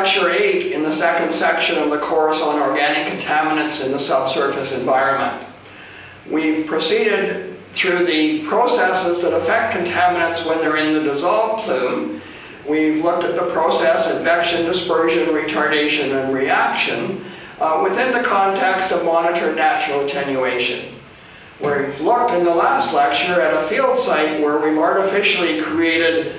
lecture 8 in the second section of the course on organic contaminants in the subsurface environment. We've proceeded through the processes that affect contaminants when they're in the dissolved plume. We've looked at the process advection, dispersion, retardation, and reaction within the context of monitored natural attenuation. We've looked in the last lecture at a field site where we've artificially created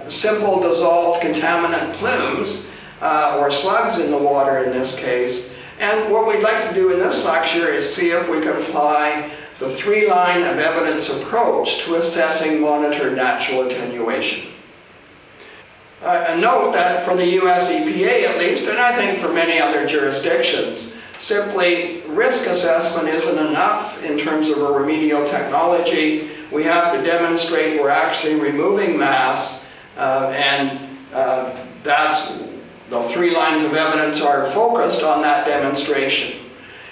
simple dissolved contaminant plumes, or slugs in the water in this case. And what we'd like to do in this lecture is see if we can apply the 3-line of evidence approach to assessing monitored natural attenuation. And note that for the US EPA at least, and I think for many other jurisdictions, simply risk assessment isn't enough in terms of a remedial technology. We have to demonstrate we're actually removing mass, that's the 3 lines of evidence are focused on that demonstration.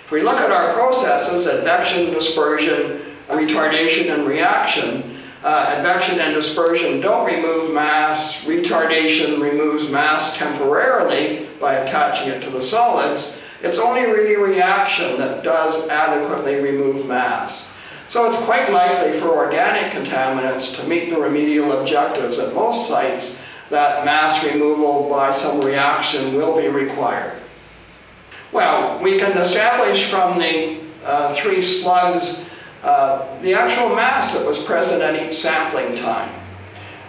If we look at our processes, advection, dispersion, retardation, and reaction, advection and dispersion don't remove mass. Retardation removes mass temporarily by attaching it to the solids. It's only really reaction that does adequately remove mass. So it's quite likely for organic contaminants to meet the remedial objectives at most sites that mass removal by some reaction will be required. Well, we can establish from the 3 slugs the actual mass that was present at each sampling time.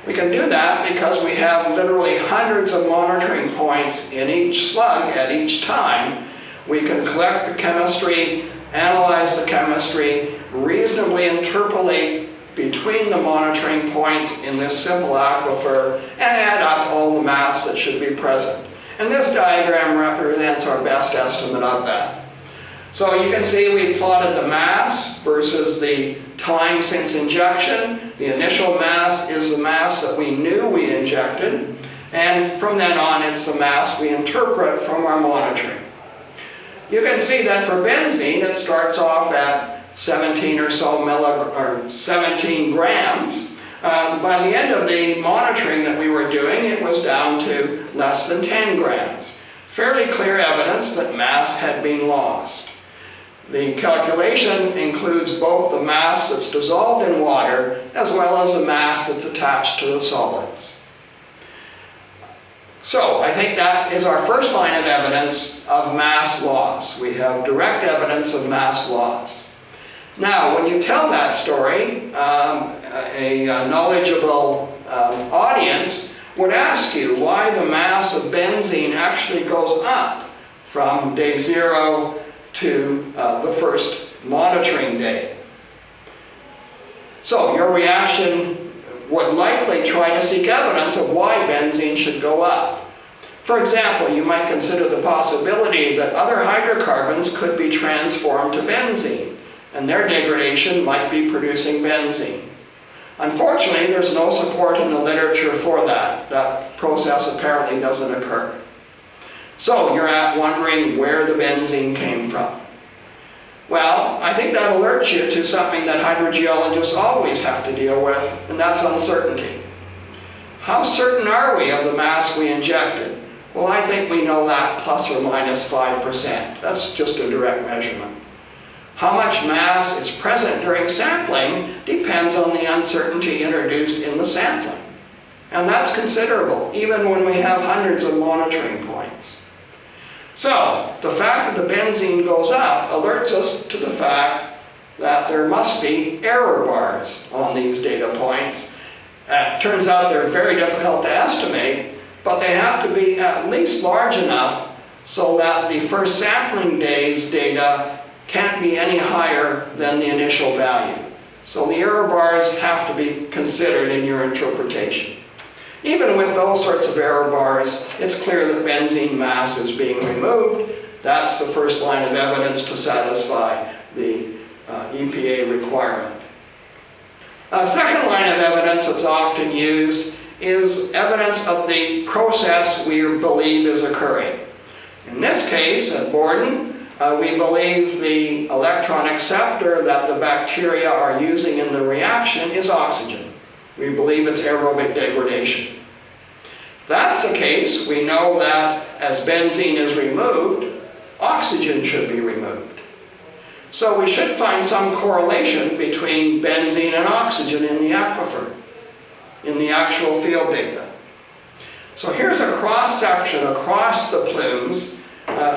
We can do that because we have literally hundreds of monitoring points in each slug at each time. We can collect the chemistry, analyze the chemistry, reasonably interpolate between the monitoring points in this simple aquifer, and add up all the mass that should be present. And this diagram represents our best estimate of that. So you can see we plotted the mass versus the time since injection. The initial mass is the mass that we knew we injected, and from then on it's the mass we interpret from our monitoring. You can see that for benzene it starts off at 17 or so 17 grams. By the end of the monitoring that we were doing, it was down to less than 10 grams. Fairly clear evidence that mass had been lost. The calculation includes both the mass that's dissolved in water as well as the mass that's attached to the solids. So I think that is our first line of evidence of mass loss. We have direct evidence of mass loss. Now, when you tell that story, a knowledgeable audience would ask you why the mass of benzene actually goes up from day 0 to the first monitoring day. So your reaction would likely try to seek evidence of why benzene should go up. For example, you might consider the possibility that other hydrocarbons could be transformed to benzene, and their degradation might be producing benzene. Unfortunately, there's no support in the literature for that. That process apparently doesn't occur. So you're wondering where the benzene came from. Well, I think that alerts you to something that hydrogeologists always have to deal with, and that's uncertainty. How certain are we of the mass we injected? Well, I think we know that plus or minus 5%. That's just a direct measurement. How much mass is present during sampling depends on the uncertainty introduced in the sampling. And that's considerable, even when we have hundreds of monitoring points. So, the fact that the benzene goes up alerts us to the fact that there must be error bars on these data points. It turns out they're very difficult to estimate, but they have to be at least large enough so that the first sampling day's data can't be any higher than the initial value. So the error bars have to be considered in your interpretation. Even with those sorts of error bars, it's clear that benzene mass is being removed. That's the first line of evidence to satisfy the EPA requirement. A second line of evidence that's often used is evidence of the process we believe is occurring. In this case, at Borden, we believe the electron acceptor that the bacteria are using in the reaction is oxygen. We believe it's aerobic degradation. If that's the case, we know that as benzene is removed, oxygen should be removed. So we should find some correlation between benzene and oxygen in the aquifer, in the actual field data. So here's a cross-section across the plumes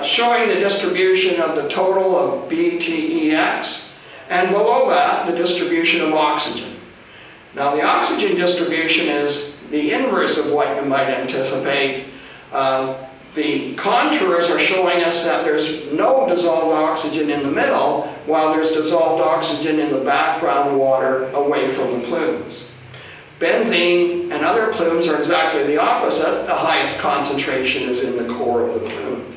showing the distribution of the total of BTEX, and below that, the distribution of oxygen. Now the oxygen distribution is the inverse of what you might anticipate. The contours are showing us that there's no dissolved oxygen in the middle, while there's dissolved oxygen in the background water away from the plumes. Benzene and other plumes are exactly the opposite. The highest concentration is in the core of the plume.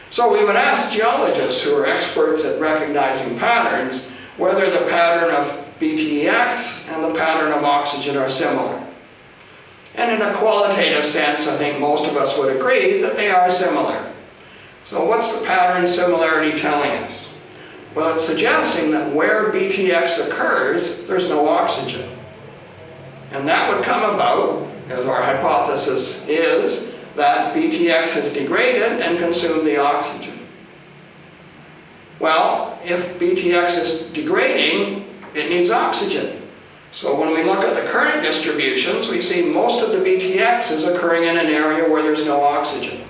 So we would ask geologists who are experts at recognizing patterns whether the pattern of BTEX and the pattern of oxygen are similar. And in a qualitative sense, I think most of us would agree that they are similar. So what's the pattern similarity telling us? Well, it's suggesting that where BTX occurs, there's no oxygen. And that would come about, as our hypothesis is, that BTX has degraded and consumed the oxygen. Well, if BTX is degrading, it needs oxygen. So when we look at the current distributions, we see most of the BTX is occurring in an area where there's no oxygen.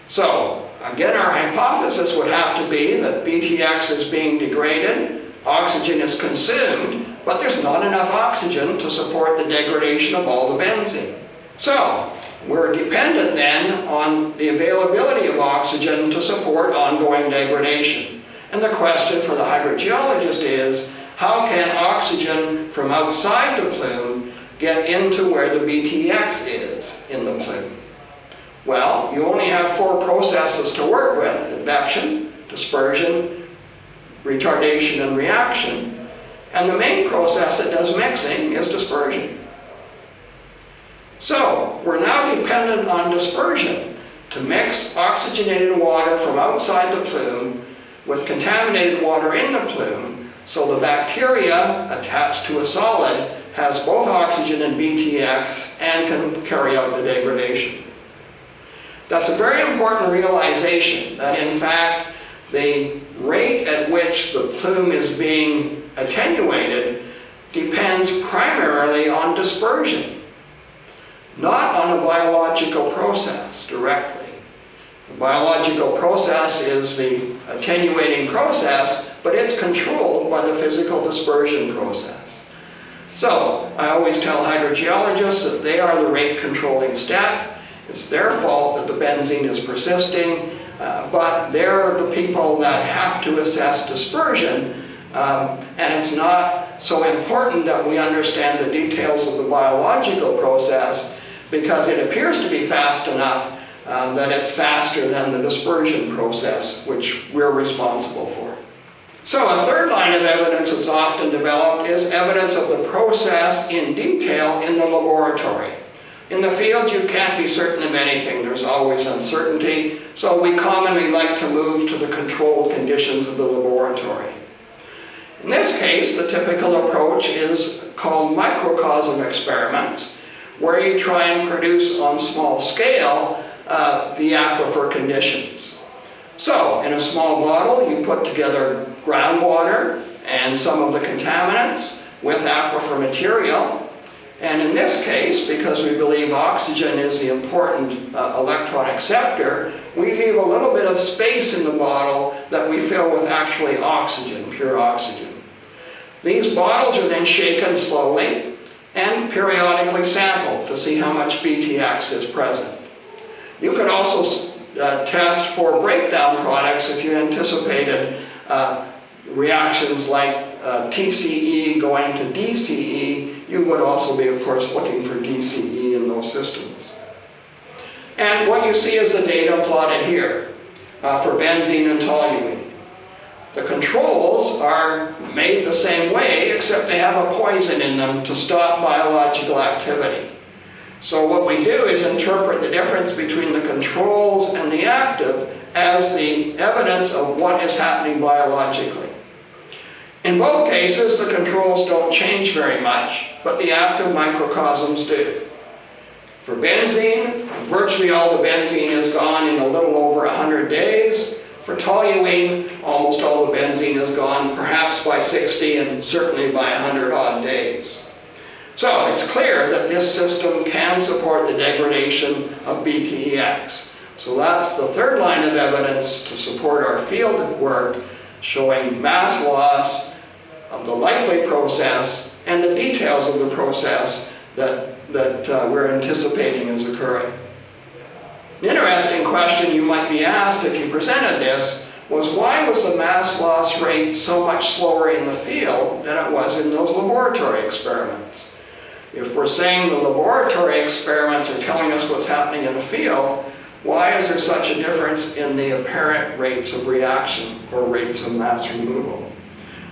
So, again, our hypothesis would have to be that BTX is being degraded, oxygen is consumed, but there's not enough oxygen to support the degradation of all the benzene. So, we're dependent then on the availability of oxygen to support ongoing degradation. And the question for the hydrogeologist is, how can oxygen from outside the plume get into where the BTX is in the plume? Well, you only have 4 processes to work with: advection, dispersion, retardation, and reaction. And the main process that does mixing is dispersion. So, we're now dependent on dispersion to mix oxygenated water from outside the plume with contaminated water in the plume, so the bacteria attached to a solid has both oxygen and BTX and can carry out the degradation. That's a very important realization, that in fact the rate at which the plume is being attenuated depends primarily on dispersion, not on a biological process directly. The biological process is the attenuating process, but it's controlled by the physical dispersion process. So, I always tell hydrogeologists that they are the rate controlling step. It's their fault that the benzene is persisting, but they're the people that have to assess dispersion, and it's not so important that we understand the details of the biological process, because it appears to be fast enough that it's faster than the dispersion process, which we're responsible for. So a third line of evidence that's often developed is evidence of the process in detail in the laboratory. In the field, you can't be certain of anything. There's always uncertainty, so we commonly like to move to the controlled conditions of the laboratory. In this case, the typical approach is called microcosm experiments, where you try and produce on small scale the aquifer conditions. So, in a small bottle, you put together groundwater and some of the contaminants with aquifer material. And in this case, because we believe oxygen is the important electron acceptor, we leave a little bit of space in the bottle that we fill with actually oxygen, pure oxygen. These bottles are then shaken slowly and periodically sampled to see how much BTX is present. You could also test for breakdown products if you anticipated reactions like TCE going to DCE. You would also be, of course, looking for DCE in those systems. And what you see is the data plotted here for benzene and toluene. The controls are made the same way, except they have a poison in them to stop biological activity. So what we do is interpret the difference between the controls and the active as the evidence of what is happening biologically. In both cases, the controls don't change very much, but the active microcosms do. For benzene, virtually all the benzene is gone in a little over 100 days. For toluene, almost all the benzene is gone, perhaps by 60 and certainly by 100 odd days. So it's clear that this system can support the degradation of BTEX. So that's the third line of evidence to support our field work, showing mass loss of the likely process and the details of the process that we're anticipating is occurring. An interesting question you might be asked if you presented this was, why was the mass loss rate so much slower in the field than it was in those laboratory experiments? If we're saying the laboratory experiments are telling us what's happening in the field, why is there such a difference in the apparent rates of reaction or rates of mass removal?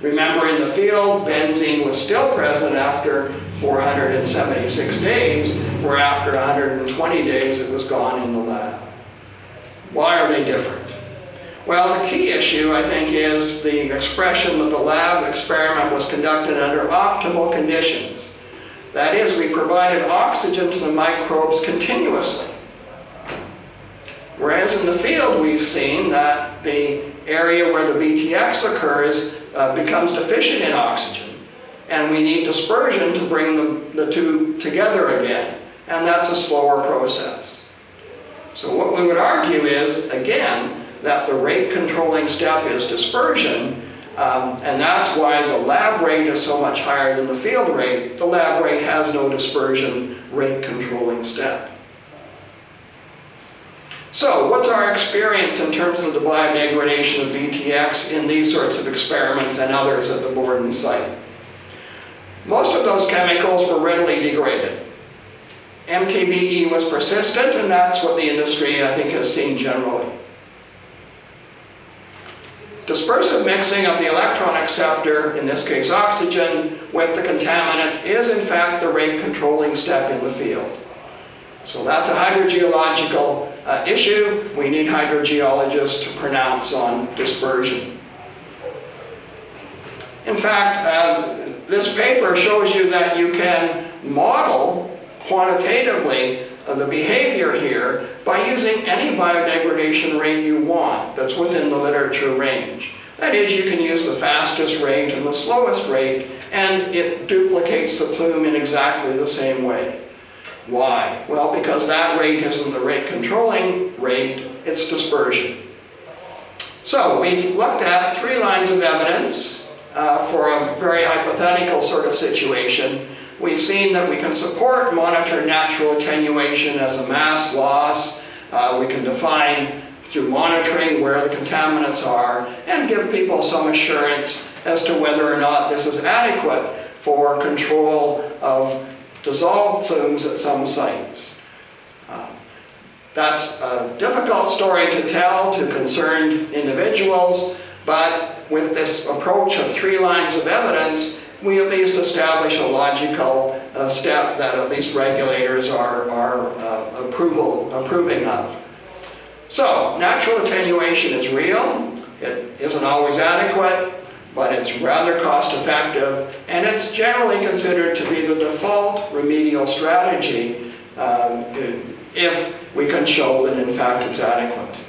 Remember, in the field, benzene was still present after 476 days, where after 120 days it was gone in the lab. Why are they different? Well, the key issue, I think, is the expression that the lab experiment was conducted under optimal conditions. That is, we provided oxygen to the microbes continuously. Whereas in the field, we've seen that the area where the BTX occurs becomes deficient in oxygen. And we need dispersion to bring the two together again. And that's a slower process. So what we would argue is, again, that the rate controlling step is dispersion. And that's why the lab rate is so much higher than the field rate. The lab rate has no dispersion rate controlling step. So what's our experience in terms of the biodegradation of BTX in these sorts of experiments and others at the Borden site? Most of those chemicals were readily degraded. MTBE was persistent, and that's what the industry, I think, has seen generally. Dispersive mixing of the electron acceptor, in this case oxygen, with the contaminant is in fact the rate controlling step in the field. So that's a hydrogeological issue. We need hydrogeologists to pronounce on dispersion. In fact, this paper shows you that you can model quantitatively the behavior here by using any biodegradation rate you want that's within the literature range. That is, you can use the fastest rate and the slowest rate, and it duplicates the plume in exactly the same way. Why? Well, because that rate isn't the rate controlling rate, it's dispersion. So we've looked at 3 lines of evidence for a very hypothetical sort of situation. We've seen that we can support monitored natural attenuation as a mass loss. We can define through monitoring where the contaminants are and give people some assurance as to whether or not this is adequate for control of dissolved plumes at some sites. That's a difficult story to tell to concerned individuals, but with this approach of 3 lines of evidence, we at least establish a logical step that at least regulators are approving of. So, natural attenuation is real. It isn't always adequate, but it's rather cost effective, and it's generally considered to be the default remedial strategy if we can show that in fact it's adequate.